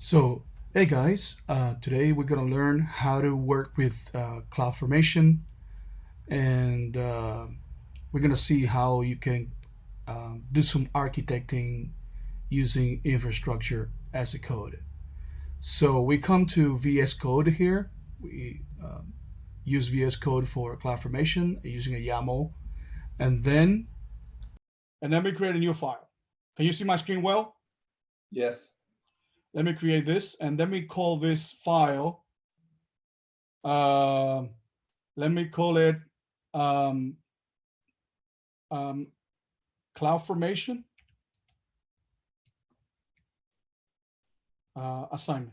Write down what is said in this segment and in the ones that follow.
So, hey guys, today we're gonna learn how to work with CloudFormation, and we're gonna see how you can do some architecting using infrastructure as a code. So we come to VS Code here. We use VS Code for CloudFormation using a YAML, and then let me create a new file. Can you see my screen well? Yes. Let me create this, and let me call this file. Let me call it um, CloudFormation assignment.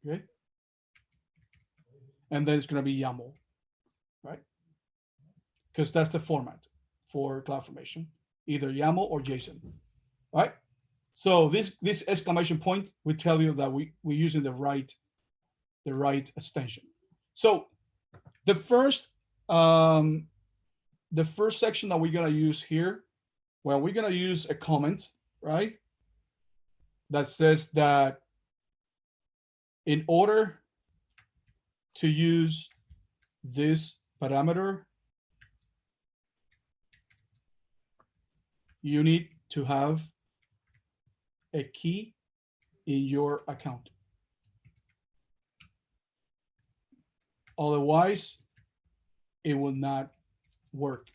Okay, and then it's going to be YAML, right? Because that's the format for CloudFormation, either YAML or JSON, right? So this exclamation point will tell you that we're using the right extension. So the first section that we're gonna use here, well, we're gonna use a comment, right? That says that in order to use this parameter, you need to have a key in your account. Otherwise, it will not work.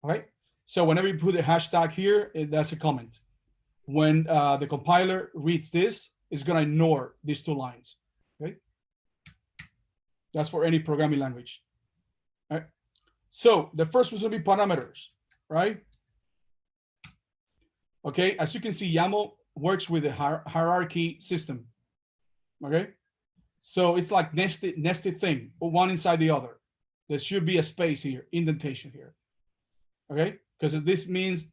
All right. So whenever you put a hashtag here, that's a comment. When the compiler reads this, it's going to ignore these two lines. Okay. That's for any programming language. All right. So the first one's going to be parameters, right? Okay. As you can see, YAML works with a hierarchy system. Okay. So it's like nested thing, one inside the other. There should be a space here, indentation here. Okay, because this means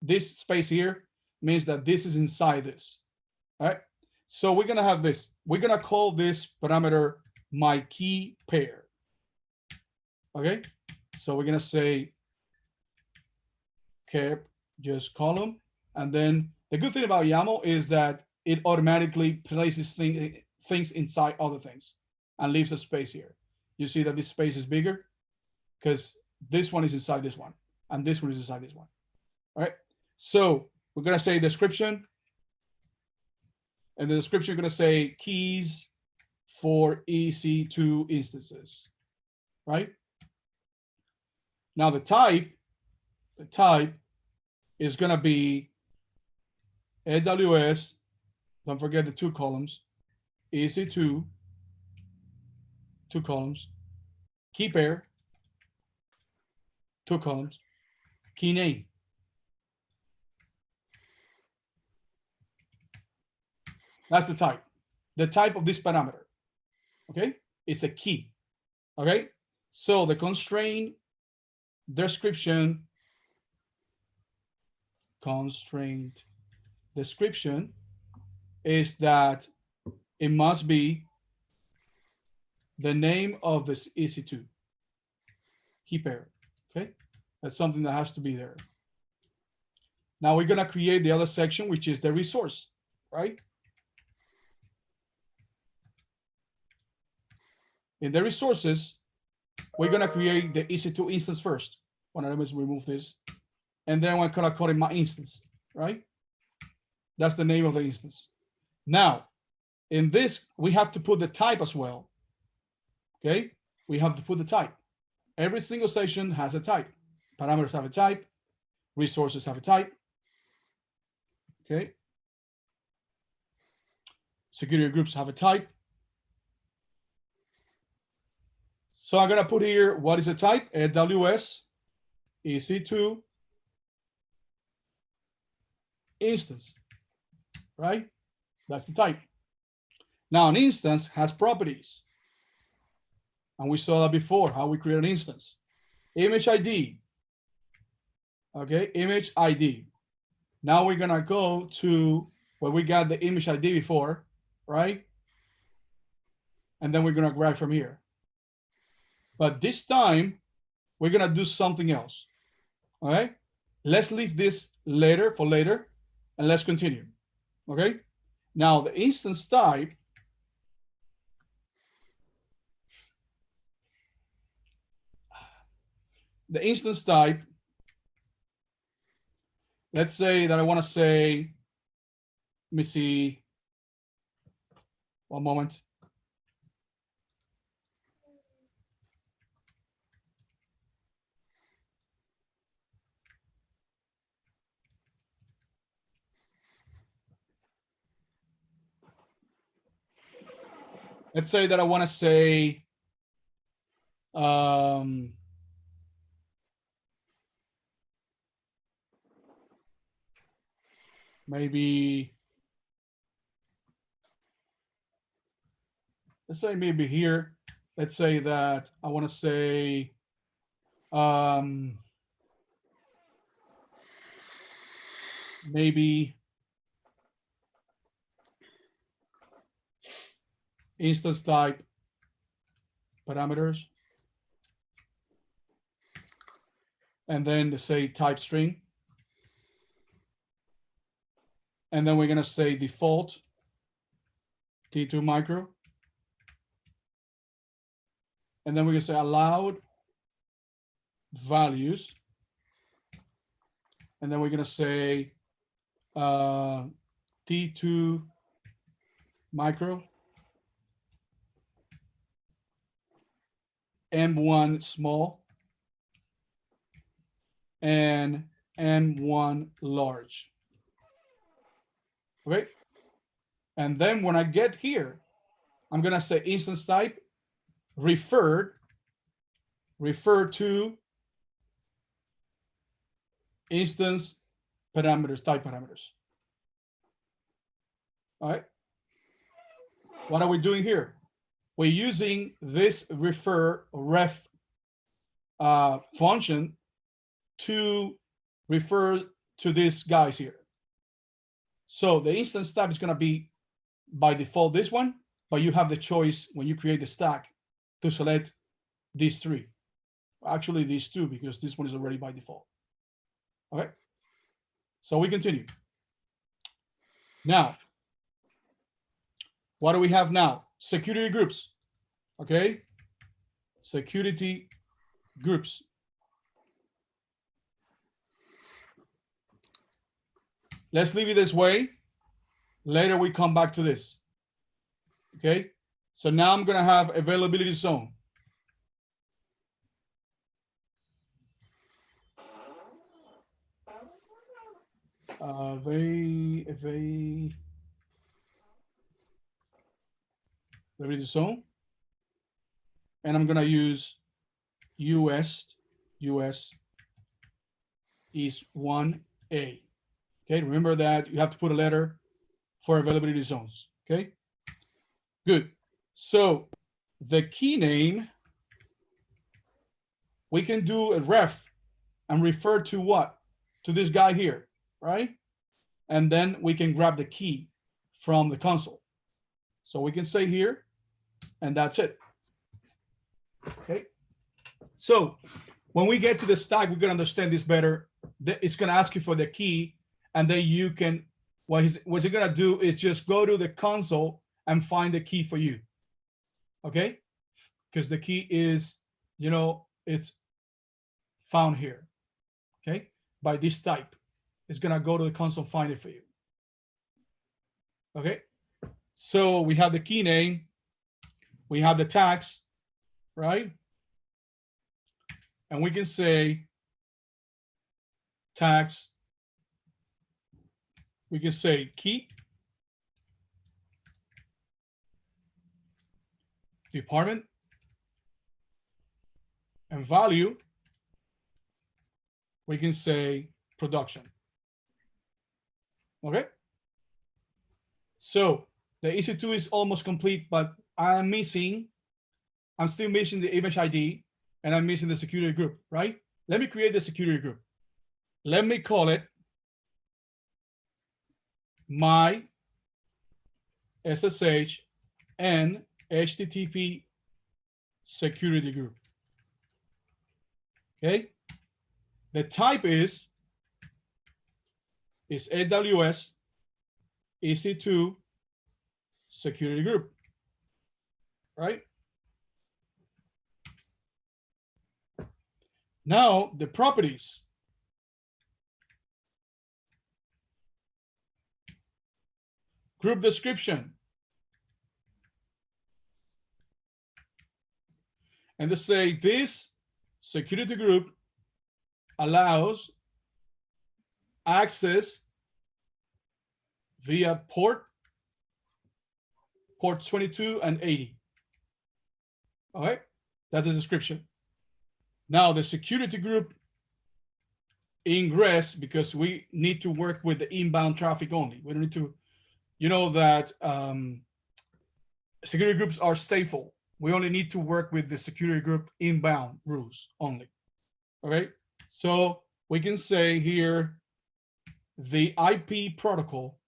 this space here means that this is inside this. All right. So we're gonna have this. We're gonna call this parameter my key pair. Okay. So we're gonna say cap just column, and then the good thing about YAML is that it automatically places things inside other things and leaves a space here. You see that this space is bigger because this one is inside this one and this one is inside this one. All right. So we're going to say description, and the description you're going to say keys for EC2 instances, right? Now the type is going to be AWS, don't forget the two columns, EC2, two columns, key pair, two columns, key name. That's the type. The type of this parameter, okay, is a key. Okay, so the constraint description is that it must be the name of this EC2 key pair. Okay, that's something that has to be there. Now we're gonna create the other section, which is the resource, right? In the resources, we're gonna create the EC2 instance first. Let me remove this, and then we're gonna call it my instance, right? That's the name of the instance. Now, in this, we have to put the type as well. Okay, we have to put the type. Every single section has a type. Parameters have a type. Resources have a type. Okay. Security groups have a type. So I'm going to put here, what is the type? AWS EC2 instance, right? That's the type. Now an instance has properties. And we saw that before, how we create an instance. Image ID. Okay, image ID. Now we're gonna go to where we got the image ID before, right? And then we're gonna grab from here. But this time, we're gonna do something else. All right? Let's leave this later for later, and let's continue. Okay? Now the instance type, let's say that I want to say, let me see, one moment. Let's say that I want to say, maybe, let's say maybe here, let's say that I want to say, maybe instance type parameters, and then say type string. And then we're going to say default T2 micro. And then we're going to say allowed values. And then we're going to say T2 micro, M1 small, and M1 large. Okay. And then when I get here, I'm going to say instance type refer to instance parameters, type parameters. All right. What are we doing here? We're using this ref function to refer to these guys here. So the instance type is going to be by default this one, but you have the choice when you create the stack to select these three. Actually, these two, because this one is already by default. Okay. So we continue. Now, what do we have now? Security groups. Okay. Security groups. Let's leave it this way. Later we come back to this. Okay. So now I'm going to have availability zone. Availability zone. And I'm going to use US is 1A. Okay, remember that you have to put a letter for availability zones. Okay, good. So the key name, we can do a ref and refer to what? To this guy here, right? And then we can grab the key from the console. So we can say here, and that's it. Okay. So when we get to the stack, we're going to understand this better. It's going to ask you for the key, and then you can, what's it going to do is just go to the console and find the key for you. Okay. Because the key is, you know, it's found here. Okay. By this type. It's going to go to the console, find it for you. Okay. So we have the key name. We have the tags, right? And we can say tags. We can say key, department, and value. We can say production. Okay. So the EC2 is almost complete, but I'm still missing the image ID, and I'm missing the security group, right? Let me create the security group. Let me call it my SSH and HTTP security group. Okay. The type is AWS EC2 security group, right? Now the properties. Group description. And they say this security group allows access via port 22 and 80. All right, that's the description. Now the security group ingress, because we need to work with the inbound traffic only. We don't need to, you know that security groups are stateful. We only need to work with the security group inbound rules only. Okay, so we can say here the IP protocol.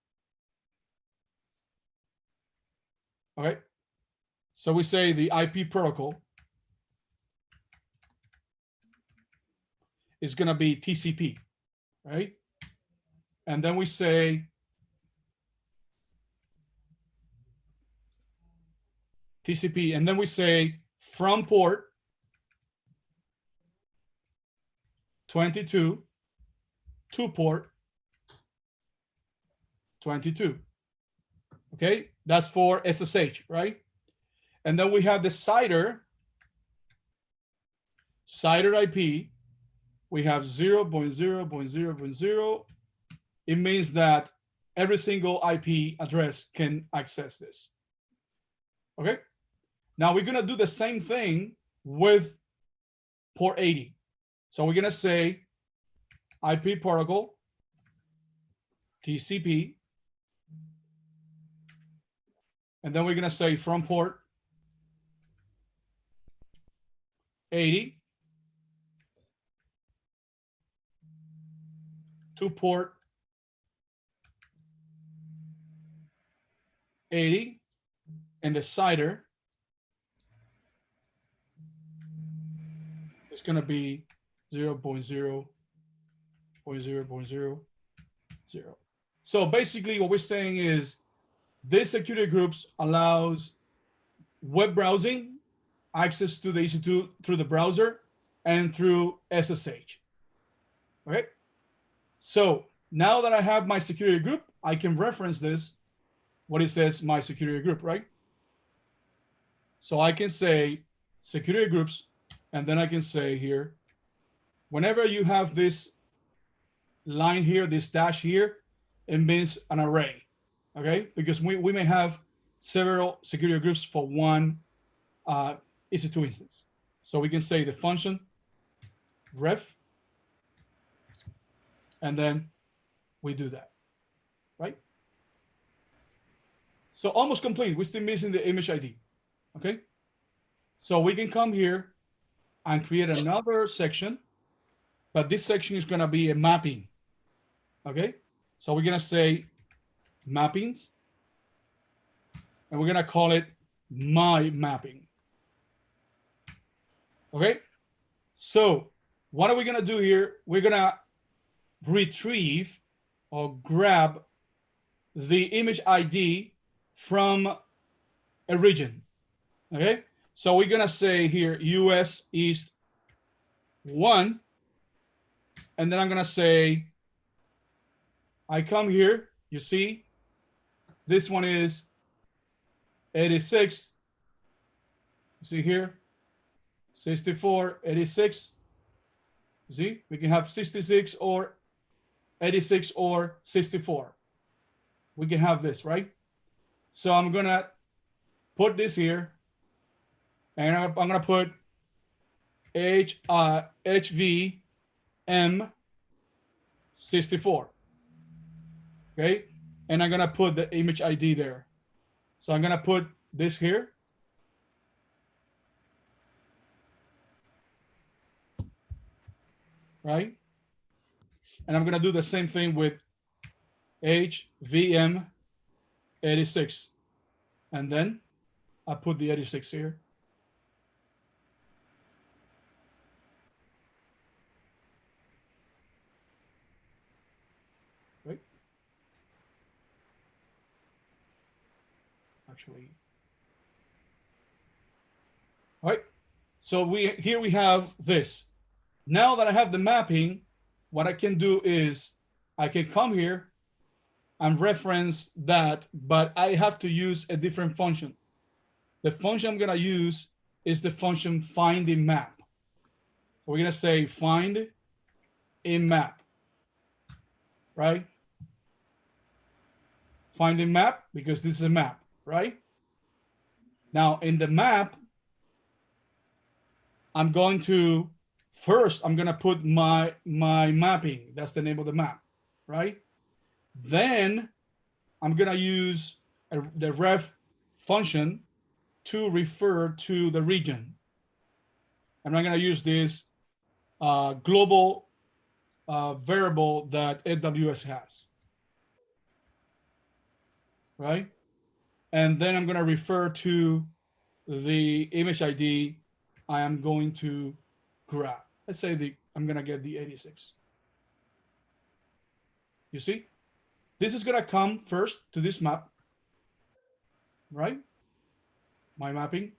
Okay, so we say the IP protocol is going to be TCP, right? And then we say TCP, and then we say from port 22 to port 22. Okay, that's for SSH, right? And then we have the CIDR IP. We have 0.0.0.0. It means that every single IP address can access this. Okay, now we're gonna do the same thing with port 80. So we're gonna say IP protocol TCP, and then we're gonna say from port 80 to port 80, and the CIDR is going to be 0.0.0.0. So basically what we're saying is this security groups allows web browsing, access to the EC2 through the browser and through SSH. Okay, so now that I have my security group, I can reference this, what it says my security group, right? So I can say security groups, and then I can say here, whenever you have this line here, this dash here, it means an array, okay? Because we may have several security groups for one EC2 instance. So we can say the function ref, and then we do that, right? So almost complete. We're still missing the image ID, okay? So we can come here and create another section, but this section is going to be a mapping, okay? So we're going to say mappings, and we're going to call it my mapping, okay? So what are we going to do here? We're going to retrieve or grab the image ID from a region, okay? So we're going to say here US East 1, and then I'm going to say, I come here, you see, this one is 86, you see here, 64, 86, you see, we can have 66 or 86 or 64. We can have this, right? So I'm going to put this here, and I'm going to put HVM 64, okay? And I'm going to put the image ID there. So I'm going to put this here. Right? And I'm going to do the same thing with HVM 86. And then I put the 86 here. Right? actually. All right. So here we have this. Now that I have the mapping, what I can do is I can come here and reference that, but I have to use a different function. The function I'm gonna use is the function FindInMap. So we're gonna say FindInMap, right? FindInMap, because this is a map, right? Now in the map, I'm going to first I'm gonna put my mapping. That's the name of the map, right? Then I'm gonna use the ref function to refer to the region. I'm not gonna use this global variable that AWS has, right? And then I'm gonna refer to the image ID I am going to grab. Let's say I'm gonna get the 86. You see? This is gonna come first to this map, right? My mapping.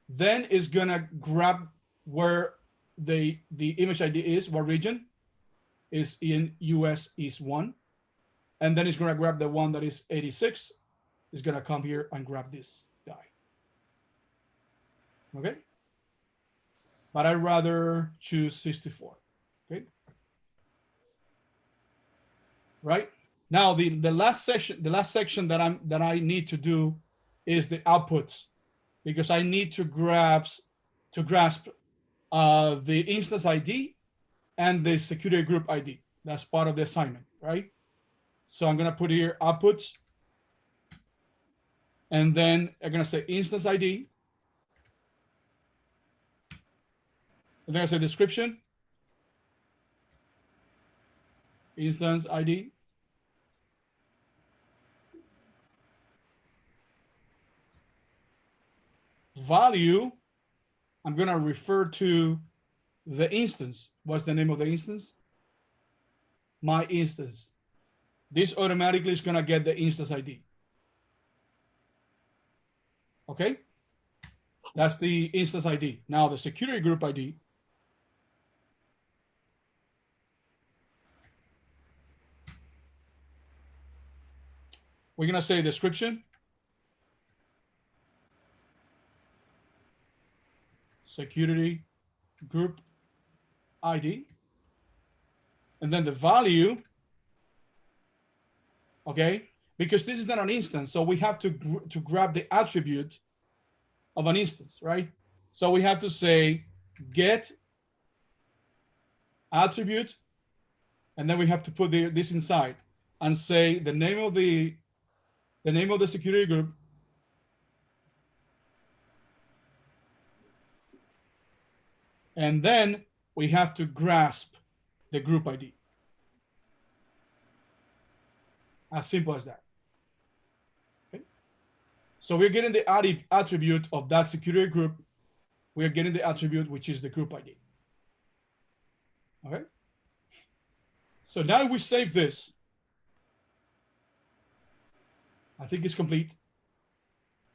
Then it's gonna grab where the image ID is, what region is in US East 1. And then it's gonna grab the one that is 86. It's gonna come here and grab this guy. Okay? But I'd rather choose 64. Okay? Right? Now the last section that I need to do is the outputs, because I need to grasp the instance ID and the security group ID. That's part of the assignment, right? So I'm gonna put here outputs, and then I'm gonna say instance ID, and then I say description, instance ID, value. I'm gonna refer to the instance. What's the name of the instance? My instance. This automatically is gonna get the instance ID. Okay? That's the instance ID. Now the security group ID. We're gonna say description, security group ID, and then the value, okay? Because this is not an instance, so we have to grab the attribute of an instance, right? So we have to say get attribute, and then we have to put this inside and say the name of the security group, and then we have to grasp the group ID. As simple as that. Okay? So we're getting the attribute of that security group. We're getting the attribute, which is the group ID. Okay? So now we save this. I think it's complete.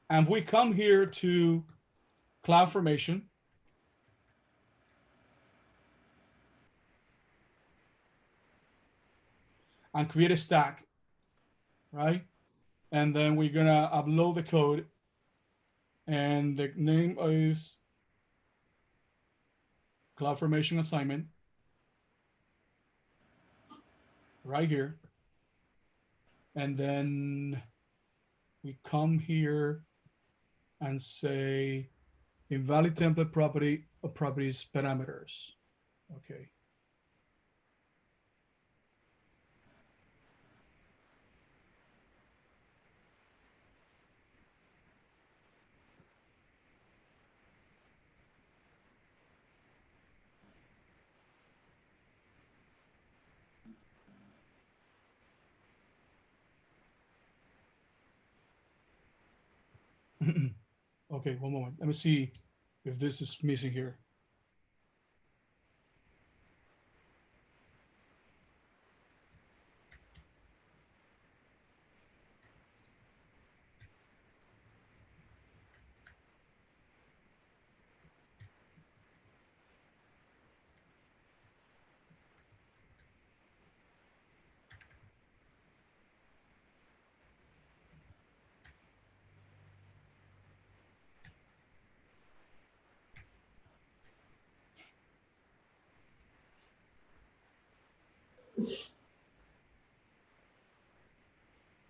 And we come here to CloudFormation. And create a stack, right? And then we're gonna upload the code, and the name is CloudFormation assignment right here. And then we come here and say invalid template property or properties parameters. Okay. Okay, one moment. Let me see if this is missing here.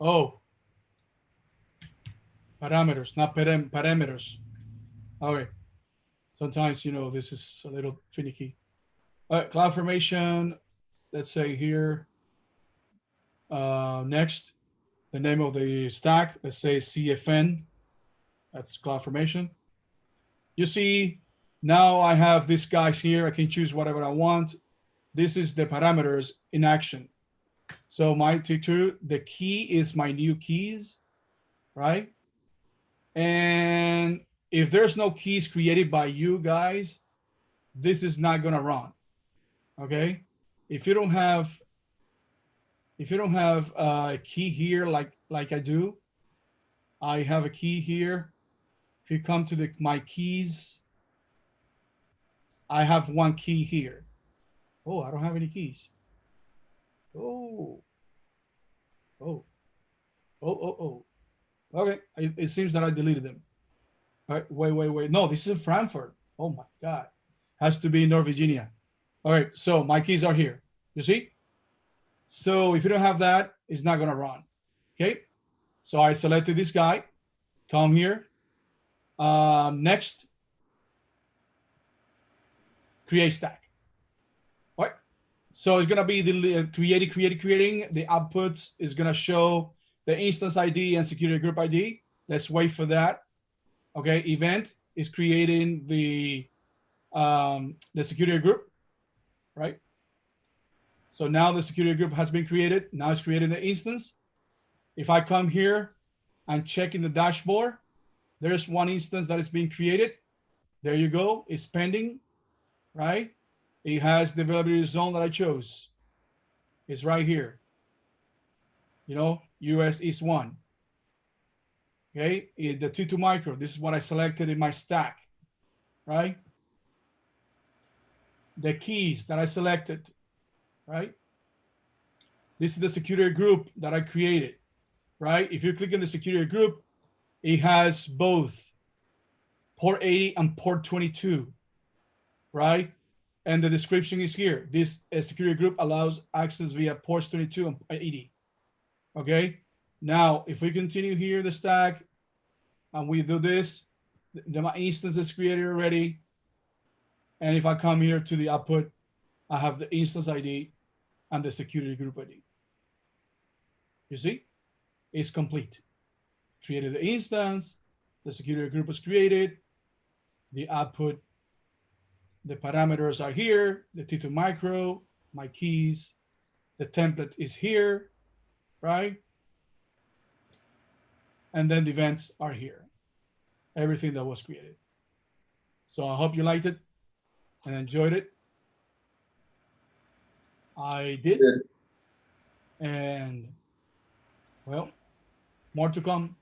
Oh, parameters, not parameters. Okay. Sometimes, this is a little finicky. CloudFormation, let's say here, next, the name of the stack, let's say CFN, that's CloudFormation. You see, now I have these guys here. I can choose whatever I want. This is the parameters in action. So my tutor, the key is my new keys, right? And if there's no keys created by you guys, this is not gonna run. Okay? If you don't have a key here like I do, I have a key here. If you come to my keys, I have one key here. Oh, I don't have any keys. Oh. Oh. Oh. Okay, it seems that I deleted them. All right, wait. No, this is in Frankfurt. Oh my God. Has to be in North Virginia. All right, so my keys are here. You see? So if you don't have that, it's not gonna run. Okay. So I selected this guy. Come here. Next, create stack. All right. So it's gonna be the creating. The output is gonna show the instance ID and security group ID. Let's wait for that. Okay. Event is creating the security group, right? So now the security group has been created. Now it's creating the instance. If I come here and check in the dashboard, there's one instance that is being created. There you go. It's pending, right? It has the availability zone that I chose. It's right here. US East 1. Okay, the T2 micro. This is what I selected in my stack, right? The keys that I selected, right? This is the security group that I created, right? If you click in the security group, it has both port 80 and port 22, right? And the description is here. This security group allows access via ports 22 and 80. Okay. Now, if we continue here, the stack, and we do this, my instance is created already. And if I come here to the output, I have the instance ID and the security group ID. You see, it's complete. Created the instance, the security group was created, the output, the parameters are here, the T2 micro, my keys, the template is here, right? And then the events are here. Everything that was created. So I hope you liked it and enjoyed it. I did. And well, more to come.